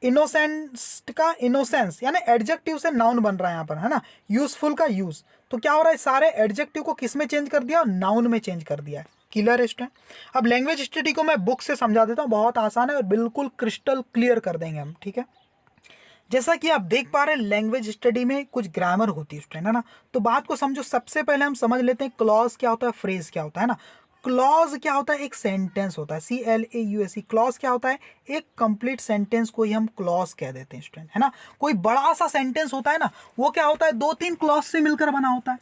इनोसेंस का इनोसेंस, यानी एडजेक्टिव से नाउन बन रहा है यहाँ पर, है ना, यूजफुल का यूज। तो क्या हो रहा है, सारे एडजेक्टिव को किस में चेंज कर दिया, नाउन में चेंज कर दिया है। Clear student? अब लैंग्वेज स्टडी को मैं बुक से समझा देता हूँ, बहुत आसान है और बिल्कुल क्रिस्टल क्लियर कर देंगे हम। ठीक है, जैसा कि आप देख पा रहे हैं लैंग्वेज स्टडी में कुछ ग्रामर होती है स्टूडेंट, है ना। तो बात को समझो, सबसे पहले हम समझ लेते हैं क्लॉज क्या होता है, फ्रेज क्या होता है ना। क्लॉज क्या होता है, एक सेंटेंस होता है, CLAUSE। क्लॉज क्या होता है, एक कंप्लीट सेंटेंस को ही हम क्लॉज कह देते हैं स्टूडेंट, है ना। कोई बड़ा सा सेंटेंस होता है ना, वो क्या होता है, 2-3 क्लॉज से मिलकर बना होता है,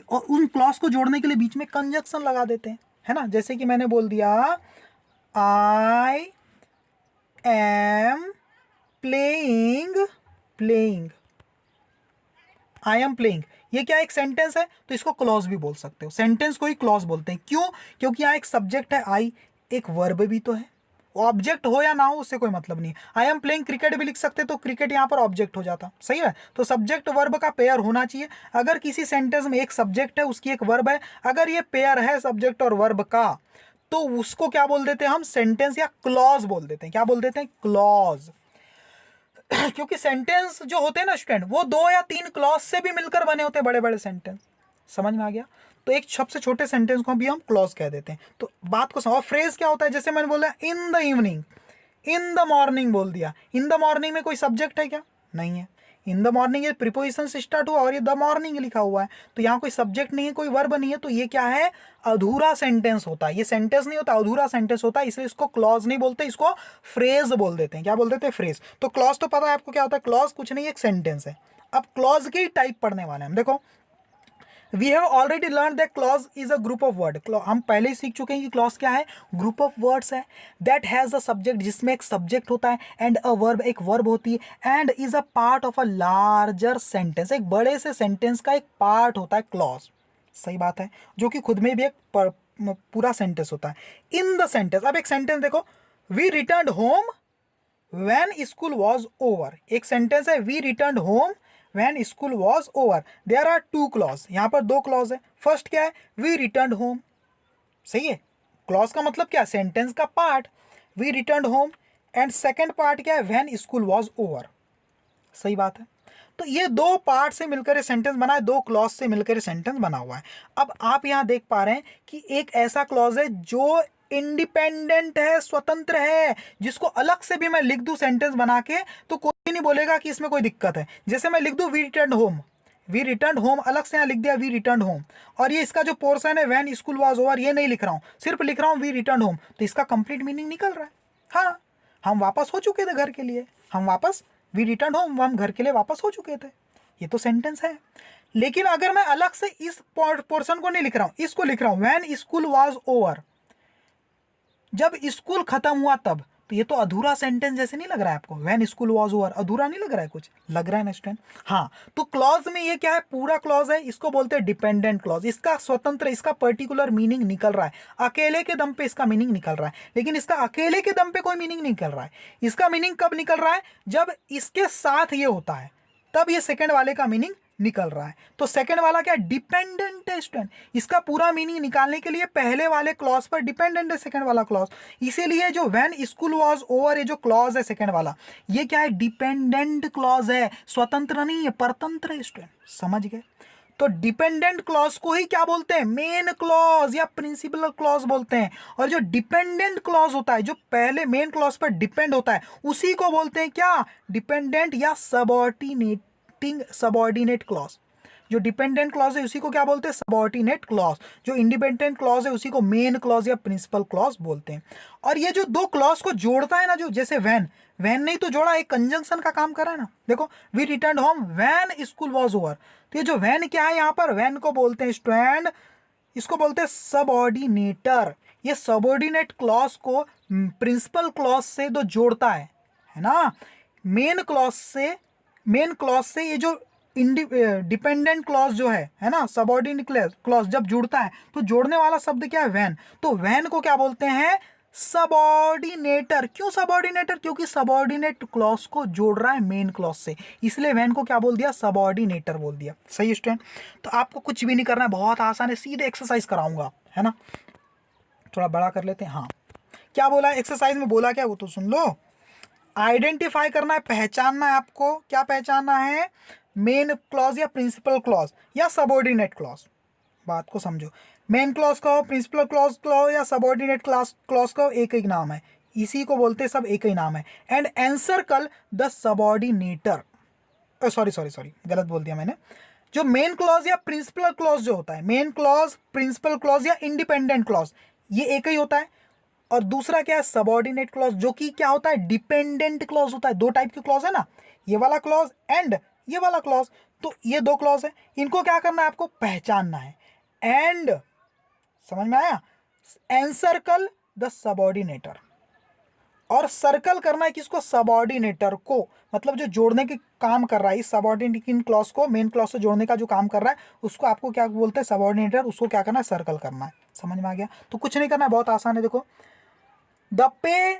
और उन क्लॉज को जोड़ने के लिए बीच में कंजक्शन लगा देते हैं, है ना। जैसे कि मैंने बोल दिया I am playing, I am playing, ये क्या एक सेंटेंस है, तो इसको क्लॉज भी बोल सकते हो, सेंटेंस को ही क्लॉज बोलते हैं। क्यों? क्योंकि यहाँ एक सब्जेक्ट है आई, एक वर्ब भी तो है, ऑब्जेक्ट हो या ना हो उससे कोई मतलब नहीं। आई एम प्लेइंग क्रिकेट भी लिख सकते, तो क्रिकेट यहाँ पर ऑब्जेक्ट हो जाता, सही है। तो सब्जेक्ट वर्ब का पेयर होना चाहिए। अगर किसी सेंटेंस में एक सब्जेक्ट है, उसकी एक वर्ब है, अगर ये पेयर है सब्जेक्ट और वर्ब का, तो उसको क्या बोल देते हैं हम, सेंटेंस या क्लॉज बोल देते हैं। क्या बोल देते हैं, क्लॉज। क्योंकि सेंटेंस जो होते हैं ना स्टूडेंट, वो 2 या 3 क्लॉज से भी मिलकर बने होते हैं, बड़े बड़े सेंटेंस। समझ में आ गया? तो एक सबसे छोटे सेंटेंस को भी हम क्लॉज कह देते हैं। तो बात को समझो। फ्रेज क्या होता है, जैसे मैंने बोला in the evening, in the morning बोल दिया। इन द मॉर्निंग में कोई सब्जेक्ट है क्या, नहीं है। इन द मॉर्निंग ये प्रीपोजिशन से स्टार्ट हुआ और ये द मॉर्निंग लिखा हुआ है, तो यहाँ कोई सब्जेक्ट नहीं है, कोई वर्ब नहीं है, तो ये क्या है, अधूरा सेंटेंस होता है। ये सेंटेंस नहीं होता, अधूरा सेंटेंस होता है, इसलिए इसको क्लॉज नहीं बोलते, इसको फ्रेज बोल देते हैं। क्या बोल देते हैं, फ्रेज। तो क्लॉज तो पता है आपको क्या होता है, क्लॉज कुछ नहीं, एक सेंटेंस है। अब क्लॉज के टाइप पढ़ने वाले हैं हम। देखो we have already learn that clause is a group of word. हम पहले ही सीख चुके हैं कि क्लॉज क्या है, ग्रुप ऑफ वर्ड्स है दैट हैज़ अ सब्जेक्ट, जिसमें एक सब्जेक्ट होता है, एंड अ वर्ब, एक वर्ब होती है, and is a part of a larger sentence, एक बड़े से सेंटेंस का एक पार्ट होता है क्लॉज। सही बात है, जो कि खुद में भी एक पूरा सेंटेंस होता है। इन द सेंटेंस, अब एक सेंटेंस देखो, we return home when school was over. एक सेंटेंस है, we return home when school was over. There are 2 clause, यहाँ पर 2 क्लॉज है। फर्स्ट क्या है, वी रिटर्न होम, सही है। क्लॉज का मतलब क्या, सेंटेंस का part, we return home. And second part क्या है, व्हेन स्कूल वॉज ओवर। सही बात है। तो ये 2 पार्ट से मिलकर सेंटेंस बना है, 2 क्लॉज से मिलकर सेंटेंस बना हुआ है। अब आप यहाँ देख पा रहे हैं कि एक ऐसा क्लॉज है जो इंडिपेंडेंट है, स्वतंत्र है, जिसको अलग से भी मैं लिख दूं सेंटेंस बना के, तो कोई नहीं बोलेगा कि इसमें कोई दिक्कत है। जैसे मैं लिख दूं we return home, we return home अलग से यहाँ लिख दिया वी रिटर्न होम, और ये इसका जो पोर्शन है व्हेन स्कूल वाज ओवर, ये नहीं लिख रहा हूँ, सिर्फ लिख रहा हूँ वी रिटर्न होम, तो इसका कंप्लीट मीनिंग निकल रहा है। हाँ, हम वापस हो चुके थे घर के लिए, हम वापस, वी रिटर्न होम, हम घर के लिए वापस हो चुके थे, ये तो सेंटेंस है। लेकिन अगर मैं अलग से इस पोर्शन को नहीं लिख रहा हूँ, इसको लिख रहा हूँ व्हेन स्कूल वाज ओवर, जब स्कूल खत्म हुआ तब, तो ये तो अधूरा सेंटेंस जैसे नहीं लग रहा है आपको? व्हेन स्कूल वाज ओवर, अधूरा नहीं लग रहा है? कुछ लग रहा है ना स्टूडेंट? हाँ, तो क्लॉज में ये क्या है? पूरा क्लॉज है, इसको बोलते हैं डिपेंडेंट क्लॉज। इसका स्वतंत्र, इसका पर्टिकुलर मीनिंग निकल रहा है, अकेले के दम पे इसका मीनिंग निकल रहा है। लेकिन इसका अकेले के दम पे कोई मीनिंग नहीं निकल रहा है। इसका मीनिंग कब निकल रहा है? जब इसके साथ ये होता है, तब ये सेकंड वाले का मीनिंग निकल रहा है। तो सेकंड वाला क्या? डिपेंडेंट है स्टूडेंट। इसका पूरा मीनिंग निकालने के लिए पहले वाले क्लॉज पर डिपेंडेंट है सेकंड वाला क्लॉज। इसीलिए जो व्हेन स्कूल वाज ओवर, ये जो क्लॉज है सेकंड वाला, ये क्या है? डिपेंडेंट क्लॉज है, स्वतंत्र नहीं है, परतंत्र है स्टूडेंट। समझ गए? तो डिपेंडेंट क्लॉज को ही क्या बोलते हैं? मेन क्लॉज या प्रिंसिपल क्लॉज बोलते हैं। और जो डिपेंडेंट क्लॉज होता है, जो पहले मेन क्लॉज पर डिपेंड होता है, उसी को बोलते हैं क्या? डिपेंडेंट या सबऑर्डिनेट क्लॉज। जो डिपेंडेंट क्लॉज है उसी को क्या बोलते हैं? Subordinate clause. जो इंडिपेंडेंट क्लॉज है उसी को मेन क्लॉज या प्रिंसिपल क्लॉज बोलते हैं। और ये जो दो क्लॉज को जोड़ता है ना, जो जैसे व्हेन, व्हेन नहीं तो जोड़ा, एक कंजंक्शन का काम कर रहा है ना। देखो, we return home when school was over. तो ये जो व्हेन क्या है यहाँ पर? व्हेन को बोलते हैं स्टूडेंट, इसको बोलते हैं सबऑर्डिनेटर। ये सबऑर्डिनेट क्लॉज को प्रिंसिपल क्लॉज से जो जोड़ता है ना, मेन क्लॉज से, मेन क्लॉज से ये जो डिपेंडेंट क्लॉज जो है ना, सबऑर्डिनेट क्लॉज जब जुड़ता है तो जोड़ने वाला शब्द क्या है? व्हेन। तो व्हेन को क्या बोलते हैं? सबऑर्डिनेटर। क्यों सबऑर्डिनेटर? क्योंकि सबऑर्डिनेट क्लॉज को जोड़ रहा है मेन क्लॉज से, इसलिए व्हेन को क्या बोल दिया? सबऑर्डिनेटर बोल दिया। सही स्टूडेंट? तो आपको कुछ भी नहीं करना है, बहुत आसान है, सीधे एक्सरसाइज कराऊंगा, है ना। थोड़ा बड़ा कर लेते हैं। हाँ, क्या बोला एक्सरसाइज में? बोला क्या वो तो सुन लो। आइडेंटिफाई करना है, पहचानना है आपको। क्या पहचानना है? मेन क्लॉज या प्रिंसिपल क्लॉज या सबऑर्डिनेट क्लॉज। बात को समझो, मेन क्लॉज का हो, प्रिंसिपल क्लॉज का हो या सबऑर्डिनेट क्लॉज का हो, एक ही नाम है, इसी को बोलते हैं, सब एक ही नाम है। And encircle the subordinator, sorry sorry sorry, गलत बोल दिया मैंने। जो मेन क्लॉज या प्रिंसिपल क्लॉज जो होता है, मेन क्लॉज, प्रिंसिपल क्लॉज या इंडिपेंडेंट क्लॉज, ये एक ही होता है। और दूसरा क्या है? सबऑर्डिनेट क्लॉज, जो कि क्या होता है? डिपेंडेंट क्लॉज होता है। दो टाइप के क्लॉज है ना, ये वाला क्लॉज एंड ये वाला क्लॉज। तो ये दो क्लॉज है, इनको क्या करना है? आपको पहचानना है। एंड, समझ में आया? एनसर्कल द सबऑर्डिनेटर, और सर्कल करना है किसको? सबऑर्डिनेटर को। मतलब जो जोड़ने के काम कर रहा है, इस सबऑर्डिनेट क्लॉज को मेन क्लॉज से जोड़ने का जो काम कर रहा है, उसको आपको क्या बोलते हैं? सबऑर्डिनेटर। उसको क्या करना है? सर्कल करना है। समझ में आ गया? तो कुछ नहीं करना है, बहुत आसान है। देखो, द पे,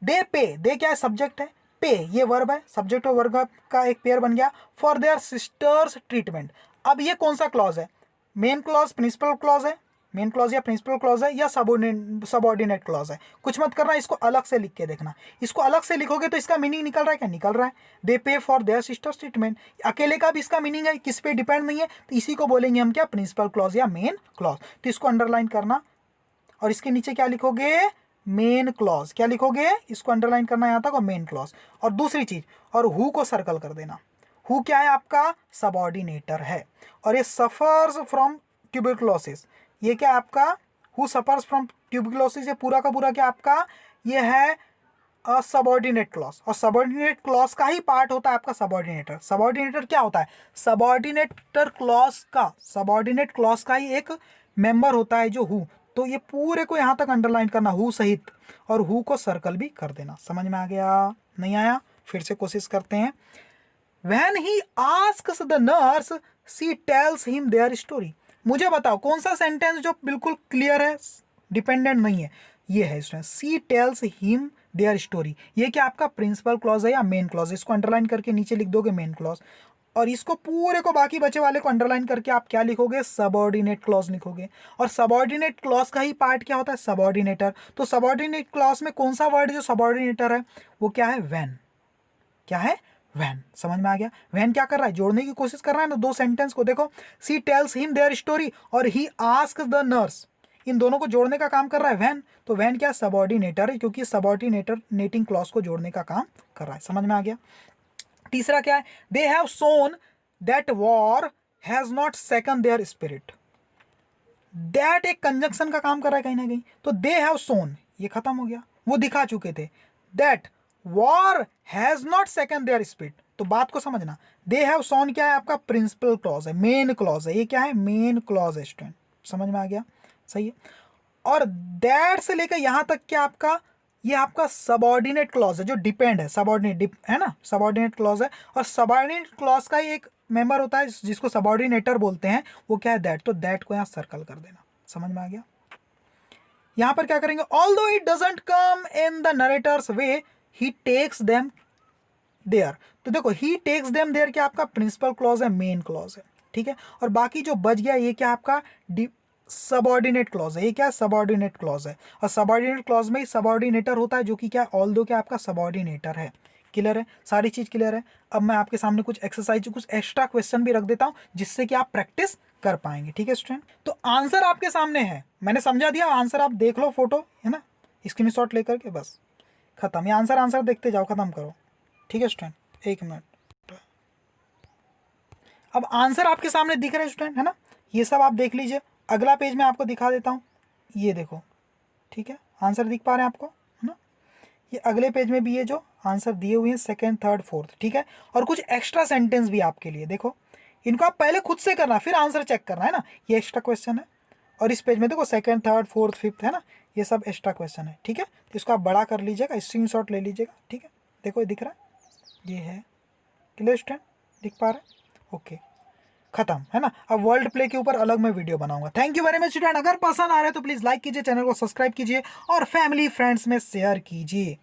दे पे, दे क्या है? सब्जेक्ट है, पे ये वर्ब है, सब्जेक्ट और वर्ब का एक पेयर बन गया। For their sisters treatment. अब ये कौन सा क्लॉज है? मेन क्लॉज, प्रिंसिपल क्लॉज है, मेन क्लॉज या प्रिंसिपल क्लॉज है, या सबऑर्डिनेट क्लॉज है? कुछ मत करना, इसको अलग से लिख के देखना। इसको अलग से लिखोगे तो इसका मीनिंग निकल रहा है क्या? निकल रहा है। दे पे फॉर देयर सिस्टर्स ट्रीटमेंट, अकेले का भी इसका मीनिंग है, किस पे डिपेंड नहीं है, तो इसी को बोलेंगे हम क्या? प्रिंसिपल क्लॉज या मेन क्लॉज। तो इसको अंडरलाइन करना, और इसके नीचे क्या लिखोगे? Main clause. क्या लिखोगे? इसको अंडरलाइन करना यहाँ तक, और मेन क्लॉज। और दूसरी चीज, और हु को सर्कल कर देना। हु क्या है? आपका सबऑर्डिनेटर है। और ये सफर्स फ्रॉम ट्यूबरक्लोसिस, ये क्या है आपका? हु सफर्स फ्रॉम ट्यूबरक्लोसिस, ये पूरा का पूरा क्या आपका? ये है सबऑर्डिनेट क्लॉज। और सबऑर्डिनेट क्लॉज का ही पार्ट होता है आपका सबऑर्डिनेटर। सबऑर्डिनेटर क्या होता है? सबऑर्डिनेटर क्लॉज का, सबऑर्डिनेट क्लॉज का ही एक मेंबर होता है जो हु। तो ये पूरे को यहाँ तक अंडरलाइन करना, हु सहित, और हु को सर्कल भी कर देना। समझ में आ गया? नहीं आया? फिर से कोशिश करते हैं। When he asks the nurse, she tells him their story. मुझे बताओ कौन सा सेंटेंस जो बिल्कुल क्लियर है, डिपेंडेंट नहीं है? ये है student, she tells him their story. ये क्या आपका प्रिंसिपल क्लॉज है या मेन क्लॉज? इसको अंडरलाइन करके नीचे लिख दोगे मेन क्लॉज, और इसको पूरे को, बाकी बचे वाले को अंडरलाइन करके आप क्या लिखोगे? सबऑर्डिनेट क्लॉज लिखोगे। और सबऑर्डिनेट क्लॉज का ही पार्ट क्या होता है? सबऑर्डिनेटर। तो सबऑर्डिनेट क्लॉज में कौन सा वर्ड जो सबऑर्डिनेटर है वो क्या है? व्हेन। क्या है? व्हेन। समझ में आ गया? व्हेन क्या कर रहा है? जोड़ने की कोशिश कर रहा है ना दो सेंटेंस को। देखो, सी टेल्स हिम देयर स्टोरी और ही आस्क्स द नर्स, इन दोनों को जोड़ने का काम कर रहा है व्हेन। तो व्हेन क्या? सबऑर्डिनेटर है, क्योंकि सबऑर्डिनेटर नेटिंग क्लॉज को जोड़ने का काम कर रहा है। समझ में आ गया? तीसरा क्या है? They have shown that war has not second their spirit. That एक कंजंक्शन का काम कर रहा है कहीं ना कहीं। तो दे हैव सोन, ये खत्म हो गया, वो दिखा चुके थे। That war has not second their spirit, तो बात को समझना। दे हैव सोन क्या है आपका? प्रिंसिपल क्लॉज है, मेन क्लॉज है। ये क्या है? मेन क्लॉज है स्टूडेंट। समझ में आ गया? सही है। और दैट से लेकर यहां तक क्या आपका? ये आपका सबऑर्डिनेट क्लॉज है, जो डिपेंड है, सबऑर्डिनेट है ना, सबऑर्डिनेट क्लॉज है। और सबऑर्डिनेट क्लॉज का ही एक मेंबर होता है जिसको सबऑर्डिनेटर बोलते हैं, वो क्या है, दैट। तो दैट को यहाँ सर्कल कर देना, समझ में आ गया। यहां पर क्या करेंगे, although it doesn't come in the narrator's way he takes them there. तो देखो ही टेक्स देम देयर क्या आपका प्रिंसिपल क्लॉज है, मेन क्लॉज है, ठीक है। और बाकी जो बच गया ये क्या आपका सबऑर्डिनेट क्लॉज है, ये क्या सबऑर्डिनेट क्लॉज है। और सबऑर्डिनेट क्लॉज में ही सबऑर्डिनेटर होता है, जो कि क्या ऑल्दो क्या आपका सबऑर्डिनेटर है। क्लियर है, सारी चीज क्लियर है। अब मैं आपके सामने कुछ एक्सरसाइज, कुछ एक्स्ट्रा क्वेश्चन भी रख देता हूं, जिससे कि आप प्रैक्टिस कर पाएंगे, ठीक है स्टूडेंट। तो आंसर आपके सामने है, मैंने समझा दिया, आंसर आप देख लो, फोटो है ना, स्क्रीनशॉट लेकर के, बस खत्म। ये आंसर देखते जाओ, खत्म करो, ठीक है स्टूडेंट। एक मिनट, अब आंसर आपके सामने दिख रहे हैं स्टूडेंट, है ना, ये सब आप देख लीजिए। अगला पेज मैं आपको दिखा देता हूँ, ये देखो, ठीक है, आंसर दिख पा रहे हैं आपको, है ना। ये अगले पेज में भी ये जो आंसर दिए हुए हैं, सेकंड, थर्ड, फोर्थ, ठीक है। और कुछ एक्स्ट्रा सेंटेंस भी आपके लिए, देखो, इनको आप पहले खुद से करना, फिर आंसर चेक करना, है ना। ये एक्स्ट्रा क्वेश्चन है, और इस पेज में देखो सेकंड, थर्ड, फोर्थ, फिफ्थ, है ना, ये सब एक्स्ट्रा क्वेश्चन है, ठीक है। तो इसको आप बड़ा कर लीजिएगा, स्क्रीनशॉट ले लीजिएगा, ठीक है। देखो ये दिख रहा है, ये है, क्लियर स्टूडेंट, दिख पा रहा है, ओके, खत्म, है ना। अब वर्ल्ड प्ले के ऊपर अलग मैं वीडियो बनाऊंगा। Thank you very much student. अगर पसंद आ रहा है तो प्लीज लाइक कीजिए, चैनल को सब्सक्राइब कीजिए और फैमिली फ्रेंड्स में शेयर कीजिए।